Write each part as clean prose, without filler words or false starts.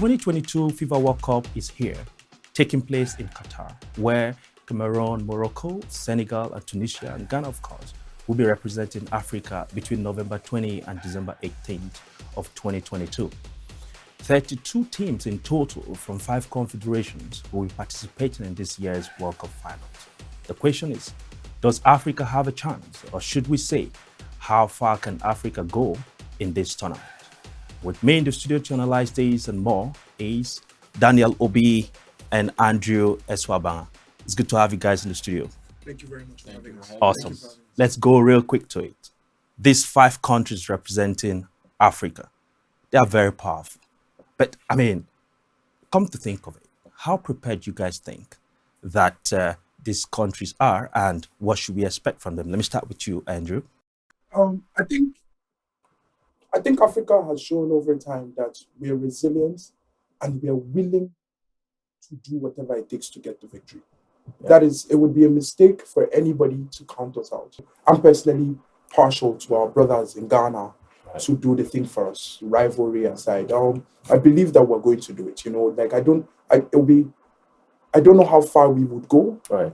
2022 FIFA World Cup is here, taking place in Qatar, where Cameroon, Morocco, Senegal, and Tunisia, and Ghana, of course, will be representing Africa between November 20 and December 18th of 2022. 32 teams in total from 5 confederations will be participating in this year's World Cup finals. The question is, does Africa have a chance, or should we say, how far can Africa go in this tournament? With me in the studio to analyze this and more is Daniel Obi and Andrew Eswabang. It's good to have you guys in the studio. Thank you very much for having us. Awesome. Let's go real quick to it. These 5 countries representing Africa, they are very powerful. But I mean, come to think of it, how prepared you guys think that these countries are, and what should we expect from them? Let me start with you, Andrew. I think Africa has shown over time that we are resilient and we are willing to do whatever it takes to get the victory. Yeah. It would be a mistake for anybody to count us out. I'm personally partial to our brothers in Ghana to do the thing for us, rivalry aside. I believe that we're going to do it. I don't know how far we would go, Right.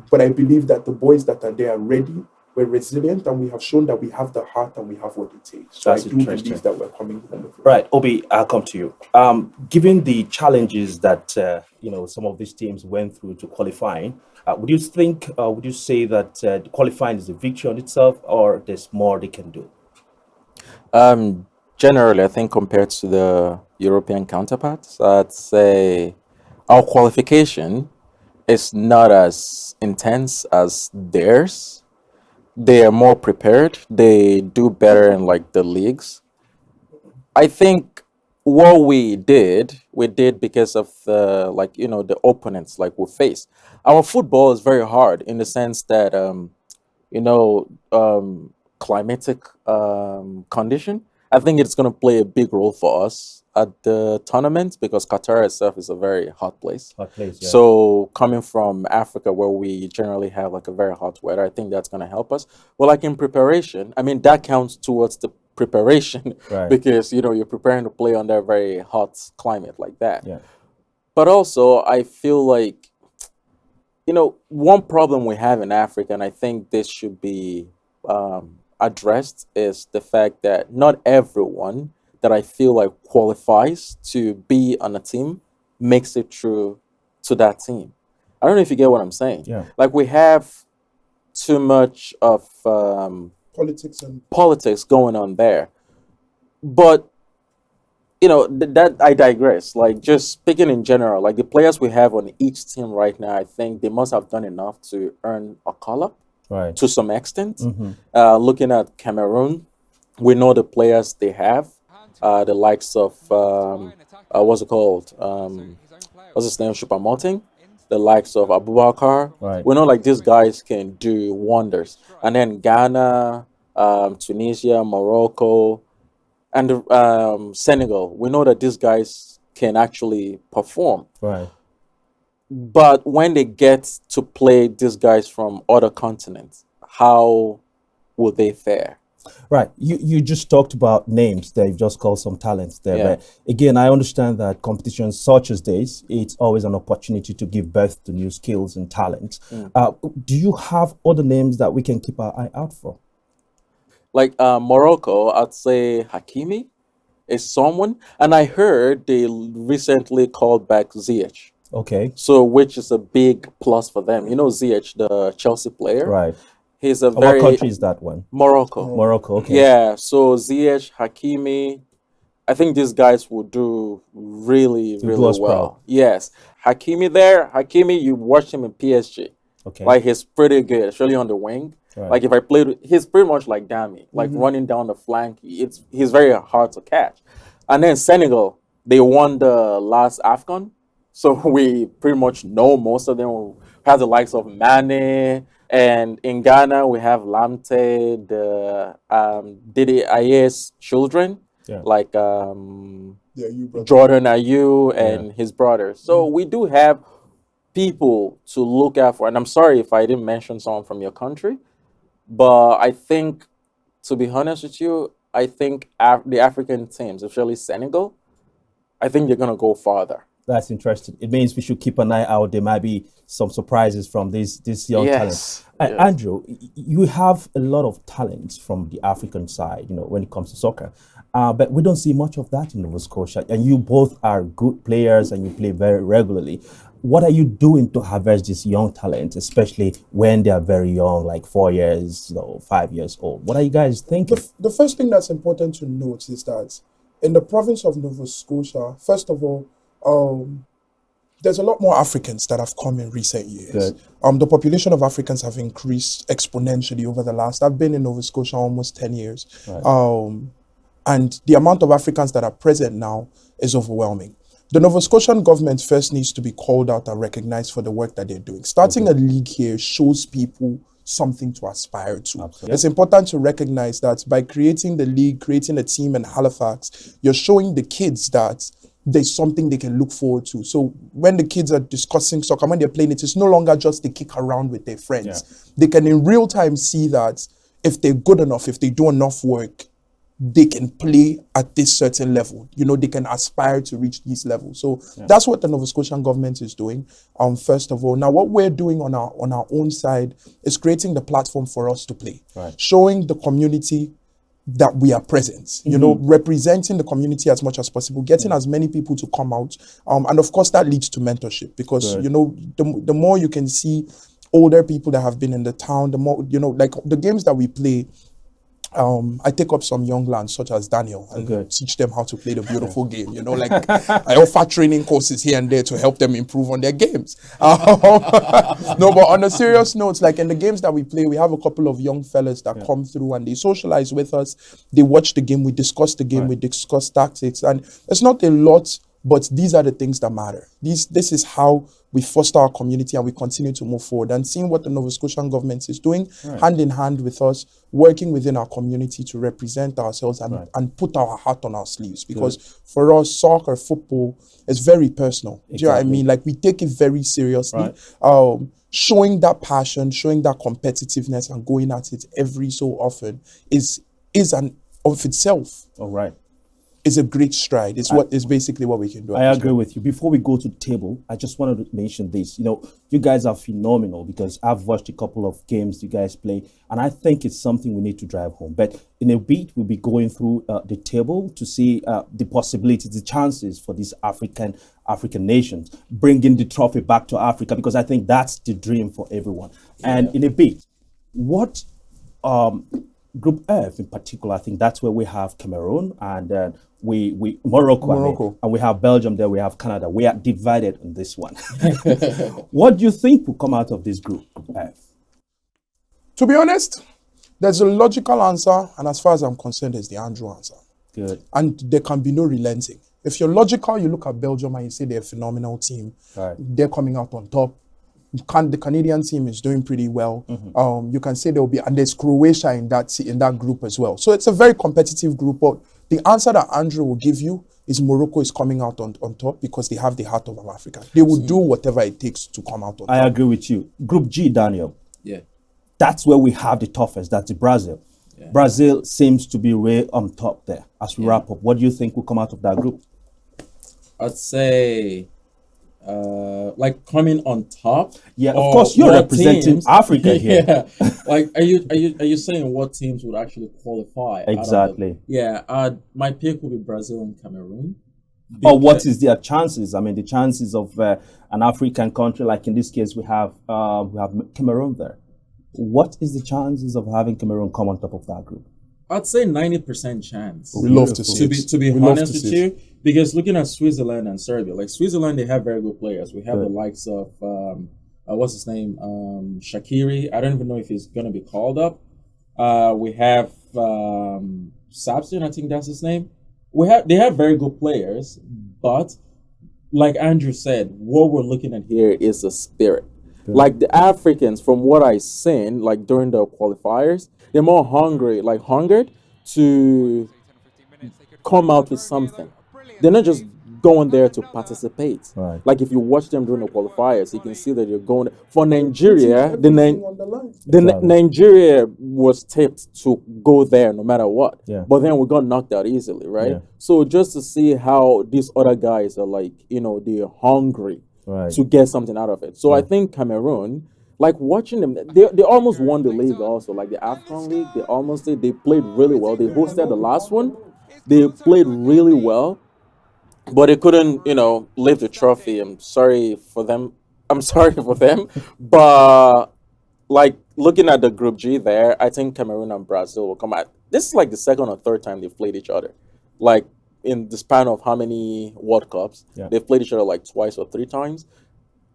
but I believe that the boys that are there are ready. We're resilient, and we have shown that we have the heart and we have what it takes. So That's I do interesting. believe that we're coming home with it. Right, Obi, I'll come to you. Given the challenges that some of these teams went through to qualifying, would you say that the qualifying is a victory on itself, or there's more they can do? Generally, I think compared to the European counterparts, I'd say our qualification is not as intense as theirs. They are more prepared. They do better in like the leagues. I think what we did because of the opponents like we faced. Our football is very hard in the sense that climatic condition. I think it's going to play a big role for us at the tournament because Qatar itself is a very hot place. Hot place, yeah. So coming from Africa, where we generally have like a very hot weather, I think that's going to help us. Well, like in preparation, I mean that counts towards the preparation Right. because you're preparing to play under a very hot climate like that. Yeah. But also, I feel like one problem we have in Africa, and I think this should be addressed, is the fact that not everyone that I feel like qualifies to be on a team makes it through to that team. I don't know if you get what I'm saying. Yeah. Like we have too much of Politics going on there. But that I digress. Like just speaking in general, like the players we have on each team right now, I think they must have done enough to earn a call up Right. to some extent. Mhm. Looking at Cameroon, we know the players they have, the likes of what's it called? What's his name? Choupo-Moting, the likes of Abubakar. Right. We know like these guys can do wonders. And then Ghana, Tunisia, Morocco, and Senegal. We know that these guys can actually perform. Right. But when they get to play these guys from other continents, how will they fare? Right. You just talked about names there. You've just called some talents there. Yeah. But again, I understand that competitions such as this, it's always an opportunity to give birth to new skills and talents. Do you have other names that we can keep our eye out for? Like Morocco, I'd say Hakimi is someone. And I heard they recently called back Ziyech. Okay. So, which is a big plus for them. Ziyech, the Chelsea player. Right. He's a What very country is that one? Morocco. Morocco. Okay. Yeah. So Ziyech, Hakimi, I think these guys will do really, do really us well. proud. Yes. Hakimi, you watched him in PSG. Okay. Like he's pretty good, especially on the wing. Right. Like if I played, he's pretty much like Dami, like running down the flank. He's very hard to catch. And then Senegal, they won the last AFCON, so we pretty much know most of them. We have the likes of Mane, and in Ghana we have Lamte, the Didi Ayes children, Yeah. like Yeah, you brother. Jordan Ayew and his brother. So we do have people to look out for. And I'm sorry if I didn't mention someone from your country, but I think, to be honest with you, I think the African teams, especially Senegal, I think they're gonna go farther. That's interesting. It means we should keep an eye out. There might be some surprises from this young talent. Yes. Yes. Andrew, you have a lot of talents from the African side, when it comes to soccer. But we don't see much of that in Nova Scotia. And you both are good players and you play very regularly. What are you doing to harvest these young talents, especially when they are very young, like 4 years, 5 years old? What are you guys thinking? The first thing that's important to note is that in the province of Nova Scotia, first of all, there's a lot more Africans that have come in recent years. Good. The population of Africans have increased exponentially over the last. I've been in Nova Scotia almost 10 years. Right. And the amount of Africans that are present now is overwhelming. The Nova Scotian government first needs to be called out and recognized for the work that they're doing. Starting a league here shows people something to aspire to. Absolutely. It's important to recognize that by creating the league, creating a team in Halifax, you're showing the kids that there's something they can look forward to. So when the kids are discussing soccer, when they're playing it, it's no longer just they kick around with their friends. Yeah. They can in real time see that if they're good enough, if they do enough work, they can play at this certain level. They can aspire to reach these levels. So that's what the Nova Scotian government is doing. First of all, now what we're doing on our own side is creating the platform for us to play, Right. showing the community that we are present, representing the community as much as possible, getting as many people to come out. And of course that leads to mentorship because, Good. the more you can see older people that have been in the town, the more, like the games that we play, I take up some young lads such as Daniel and Good. teach them how to play the beautiful game. I offer training courses here and there to help them improve on their games. No, but on a serious note, like in the games that we play, we have a couple of young fellas that come through and they socialize with us. They watch the game, we discuss the game, we discuss tactics, and it's not a lot, but these are the things that matter. This is how we foster our community and we continue to move forward. And seeing what the Nova Scotian government is doing, hand in hand with us, working within our community to represent ourselves and put our heart on our sleeves. Because for us, soccer, football is very personal. Do you know what I mean? Like we take it very seriously. Showing that passion, showing that competitiveness and going at it every so often is an of itself. All right. Is a great stride. It's what is basically what we can do. I agree with you. Before we go to the table, I just wanted to mention this. You guys are phenomenal because I've watched a couple of games you guys play, and I think it's something we need to drive home. But in a bit, we'll be going through the table to see the possibilities, the chances for these African nations bringing the trophy back to Africa, because I think that's the dream for everyone. And in a bit, what Group F in particular, I think that's where we have Cameroon and Morocco. I mean, and we have Belgium there, we have Canada. We are divided on this one. What do you think will come out of this Group F? To be honest, there's a logical answer, and as far as I'm concerned, there's the Andrew answer. Good. And there can be no relenting. If you're logical, you look at Belgium and you say they're a phenomenal team. Right. They're coming out on top. The Canadian team is doing pretty well. You can say and there's Croatia in that group as well. So it's a very competitive group. But the answer that Andrew will give you is Morocco is coming out on top because they have the heart of Africa. They will do whatever it takes to come out on top. I agree with you. Group G, Daniel. Yeah. That's where we have the toughest. That's Brazil. Yeah. Brazil seems to be way on top there. As we wrap up, what do you think will come out of that group? I'd say like coming on top. Yeah, of course you're representing teams, Africa here. Yeah. Like are you saying what teams would actually qualify? Exactly. My pick would be Brazil and Cameroon. Or what is their chances? I mean, the chances of an African country, like in this case, we have Cameroon there. What is the chances of having Cameroon come on top of that group? I'd say 90% chance. We love to see it. To be honest with you, because looking at Switzerland and Serbia, like Switzerland, they have very good players. We have the likes of what's his name, Shaqiri. I don't even know if he's gonna be called up. We have Sapson, I think that's his name. They have very good players, but like Andrew said, what we're looking at here is the spirit. Like the Africans, from what I've seen, like during the qualifiers, they're more hungered to come out with something. They're not just going there to participate. Right. Like if you watch them during the qualifiers, you can see that they're going for Nigeria. Everything on the line. Exactly. Nigeria was tipped to go there no matter what. Yeah. But then we got knocked out easily, right? Yeah. So just to see how these other guys are like, they're hungry Right. to get something out of it. So I think Cameroon, like watching them, they almost won the league also, like the AFCON league. They almost did. They played really well. They hosted the last one. They played really well, but they couldn't, lift the trophy. I'm sorry for them. But like looking at the Group G there, I think Cameroon and Brazil will come out. This is like the second or third time they've played each other. Like in the span of how many World Cups, Yeah. they've played each other like twice or three times.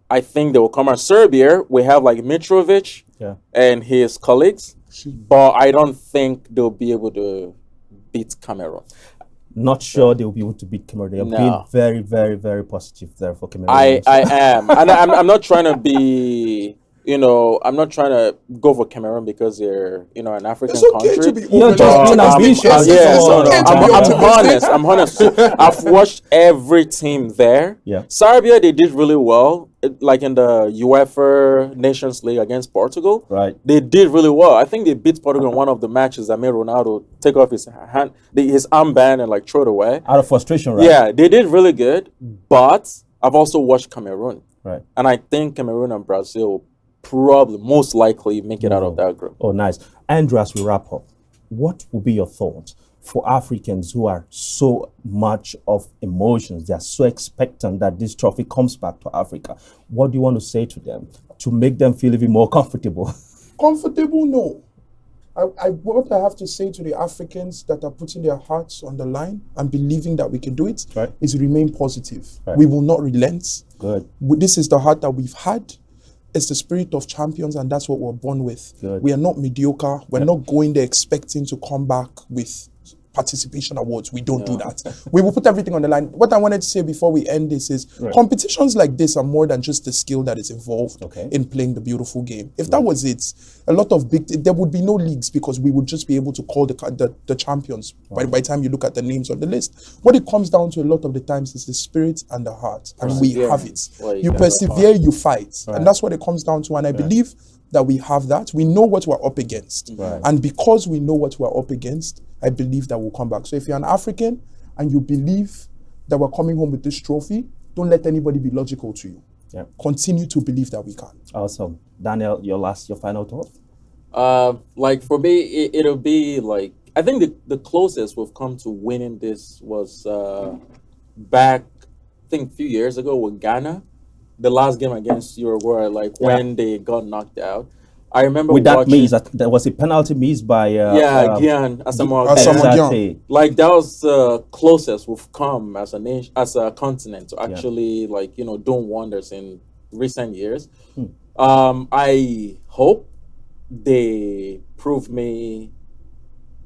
I think they will come out. Serbia, we have like Mitrovic Yeah. and his colleagues, but I don't think they'll be able to beat Cameroon. Not sure they'll be able to beat Cameroon. They're No. being very, very, very positive there for Cameroon. I am, and I'm not trying to be, I'm not trying to go for Cameroon because they're, an African It's okay country. to be You're just overlooked. being I'm- ambitious. yeah, It's no, okay to be I'm optimistic. honest. I'm honest. I've watched every team there. Yeah. Serbia, they did really well, like in the UEFA Nations League against Portugal. Right. They did really well. I think they beat Portugal in one of the matches that made Ronaldo take off his his armband and like throw it away. Out of frustration, right? Yeah, they did really good. But I've also watched Cameroon, Right. and I think Cameroon and Brazil will probably most likely make it out of that group. Oh, nice. Andrew, as we wrap up, what will be your thoughts for Africans who are so much of emotions? They are so expectant that this trophy comes back to Africa. What do you want to say to them to make them feel even more comfortable? Comfortable, no. What I have to say to the Africans that are putting their hearts on the line and believing that we can do it Right. is remain positive. Right. We will not relent. Good. This is the heart that we've had. It's the spirit of champions, and that's what we're born with. Good. We are not mediocre. We're not going there expecting to come back with participation awards. We don't do that. We will put everything on the line. What I wanted to say before we end this is competitions like this are more than just the skill that is involved Okay. in playing the beautiful game. If that was it, a lot of there would be no leagues because we would just be able to call the champions by the time you look at the names on the list. What it comes down to a lot of the times is the spirit and the heart, and we have it. Well, You yeah. persevere, you fight, and that's what it comes down to. And I believe that we have that. We know what we're up against, and because we know what we're up against, I believe that we'll come back. So if you're an African and you believe that we're coming home with this trophy, don't let anybody be logical to you. Yeah. Continue to believe that we can. Awesome. Daniel, your final thought? Like for me, it'll be like I think the closest we've come to winning this was back I think a few years ago with Ghana, the last game against Uruguay, like when they got knocked out. I remember With that watching, miss, there was a penalty miss by Gyan Asamoah Asamoah Gyan. Gyan. Exactly. Like that was the closest we've come as a nation, as a continent to actually like doing wonders in recent years. I hope they prove me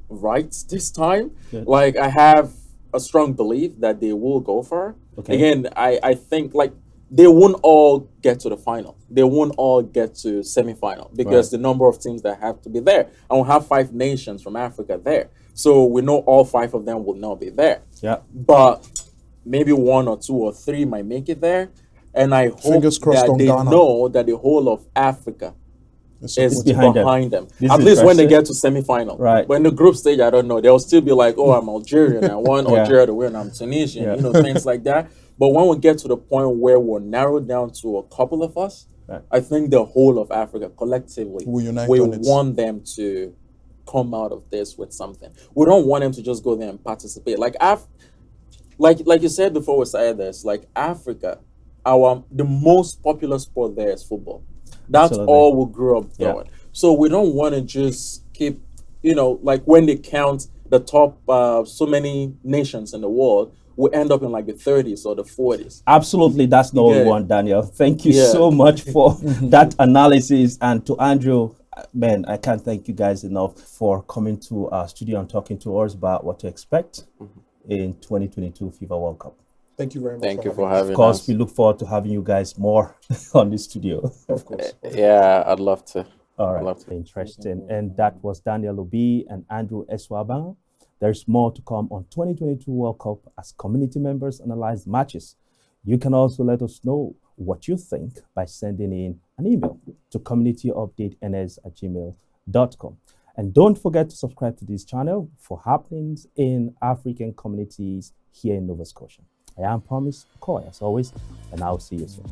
right this time. Good. Like I have a strong belief that they will go far. Okay. Again, I think like they won't all get to the final. They won't all get to semi-final because the number of teams that have to be there. And we'll have 5 nations from Africa there. So we know all 5 of them will not be there. Yeah. But maybe 1 or 2 or 3 might make it there. And I hope Fingers crossed that on they Ghana. know that the whole of Africa is behind behind them. them. This At is least when they impressive. get to semi-final. Right. When the group stage, I don't know. They'll still be like, oh, I'm Algerian. I want Yeah. Algeria to win. I'm Tunisian. Yeah. Things like that. But when we get to the point where we're narrowed down to a couple of us, Right. I think the whole of Africa collectively We'll unite we on it. want them to come out of this with something. We don't want them to just go there and participate. Like you said before we started this, like Africa, the most popular sport there is football. That's Absolutely. all we grew up Yeah. doing. So we don't want to just keep, like when they count the top so many nations in the world, we end up in like the 30s or the 40s. Absolutely, that's not what we Yeah. want, Daniel. Thank you Yeah. so much for that analysis. And to Andrew, man, I can't thank you guys enough for coming to our studio and talking to us about what to expect in 2022 FIFA World Cup. Thank you very much. Thank you for having us. having Of course, us. we look forward to having you guys more on the studio. Of course. Yeah, I'd love to. All right, Love to. interesting. And that was Daniel Obi and Andrew Eswaban There's more to come on 2022 World Cup as community members analyze matches. You can also let us know what you think by sending in an email to communityupdateNS@gmail.com. And don't forget to subscribe to this channel for happenings in African communities here in Nova Scotia. I am Promise Koy, as always, and I'll see you soon.